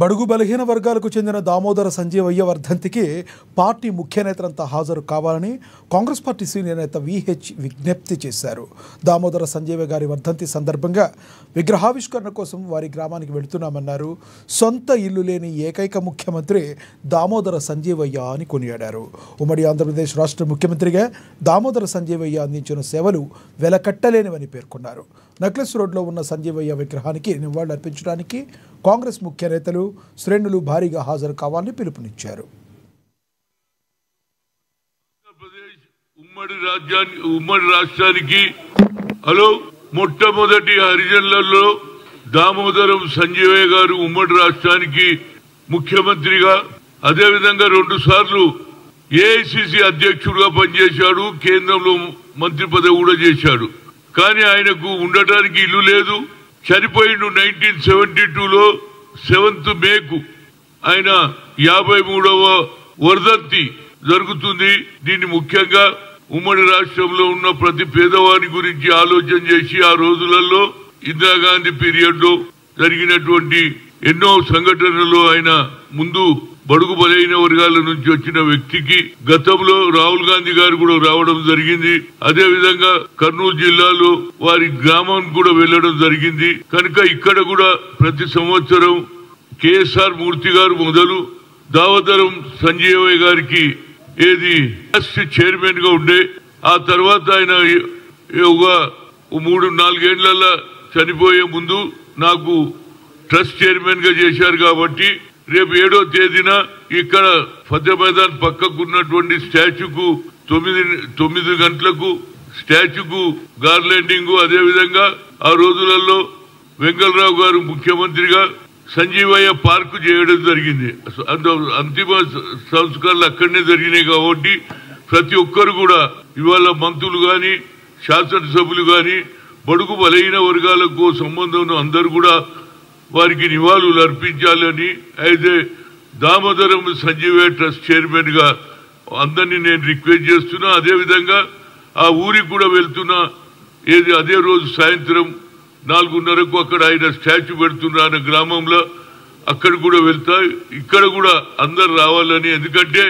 బడుగు బలహీన వర్గాలకు చెందిన దామోదర సంజీవయ్య వర్ధంతికి పార్టీ ముఖ్య నేతలంతా హాజరు కావాలని కాంగ్రెస్ పార్టీ సీనియర్ నేత విహెచ్ విజ్ఞప్తి చేశారు. దామోదర సంజీవయ్య గారి వర్ధంతి సందర్భంగా విగ్రహావిష్కరణ కోసం వారి గ్రామానికి వెళుతున్నామన్నారు. సొంత ఇల్లు లేని ఏకైక ముఖ్యమంత్రి దామోదర సంజీవయ్య అని కొనియాడారు. ఉమ్మడి ఆంధ్రప్రదేశ్ రాష్ట్ర ముఖ్యమంత్రిగా దామోదర సంజీవయ్య అందించిన సేవలు వెలకట్టలేనివని పేర్కొన్నారు. నక్లెస్ రోడ్లో ఉన్న సంజీవయ్య విగ్రహానికి నివాళులర్పించడానికి కాంగ్రెస్ ముఖ్య నేతలు శ్రేణులు భారీగా హాజరు కావాలని పిలుపునిచ్చారు. ఉమ్మడి రాష్ట్రానికి మొట్టమొదటి హరిజనులలో దామోదరం సంజీవయ్య గారు ఉమ్మడి రాష్ట్రానికి ముఖ్యమంత్రిగా, అదేవిధంగా 2 సార్లు ఏఐసిసి అధ్యక్షుడిగా పనిచేశాడు. కేంద్రంలో మంత్రి పదవి కూడా చేశాడు. కానీ ఆయనకు ఉండటానికి ఇల్లు లేదు. చనిపోయిండు 1972లో 7th మేకు. ఆయన 53వ వర్ధంతి జరుగుతుంది. దీన్ని ముఖ్యంగా ఉమ్మడి రాష్ట్రంలో ఉన్న ప్రతి పేదవాని గురించి ఆలోచన చేసి ఆ రోజులలో ఇందిరాగాంధీ పీరియడ్ లో జరిగినటువంటి ఎన్నో సంఘటనలు ఆయన ముందు బడుగు బలైన వర్గాల నుంచి వచ్చిన వ్యక్తికి గతంలో రాహుల్ గాంధీ గారు కూడా రావడం జరిగింది. అదే విధంగా కర్నూలు జిల్లాలో వారి గ్రామం కూడా వెళ్లడం జరిగింది. కనుక ఇక్కడ కూడా ప్రతి సంవత్సరం కేఎస్ఆర్ మూర్తి గారు మొదలు దామోదరం సంజీవయ్య గారికి ట్రస్ట్ చైర్మన్ గా ఉండే, ఆ తర్వాత ఆయన 3-4 ఏళ్లలో చనిపోయే ముందు నాకు ట్రస్ట్ చైర్మన్ గా చేశారు. కాబట్టి రేపు 7వ తేదీన ఇక్కడ ఫతే మైదాన్ పక్కకున్నటువంటి స్టాచ్యూకు 9 గంటలకు స్టాచ్యూకు గార్లెండింగ్, అదేవిధంగా ఆ రోజులలో వెంకటరావు గారు ముఖ్యమంత్రిగా సంజీవయ్య పార్కు చేయడం జరిగింది. అంతిమ సంస్కరణలు అక్కడనే జరిగినాయి. కాబట్టి ప్రతి ఒక్కరు కూడా ఇవాళ మంత్రులు గాని శాసనసభ్యులు గాని బడుగు బలహీన వర్గాలకు సంబంధం అందరూ కూడా వారికి నివాళులు అర్పించాలని, అయితే దామోదరం సంజీవయ్య ట్రస్ట్ చైర్మన్ గా అందరినీ నేను రిక్వెస్ట్ చేస్తున్నా. అదేవిధంగా ఆ ఊరికి కూడా వెళ్తున్నా. అదే రోజు సాయంత్రం 4:30కు అక్కడ ఆయన స్టాచ్యూ పెడుతున్నా అనే గ్రామంలో, అక్కడ కూడా వెళ్తా. ఇక్కడ కూడా అందరు రావాలని, ఎందుకంటే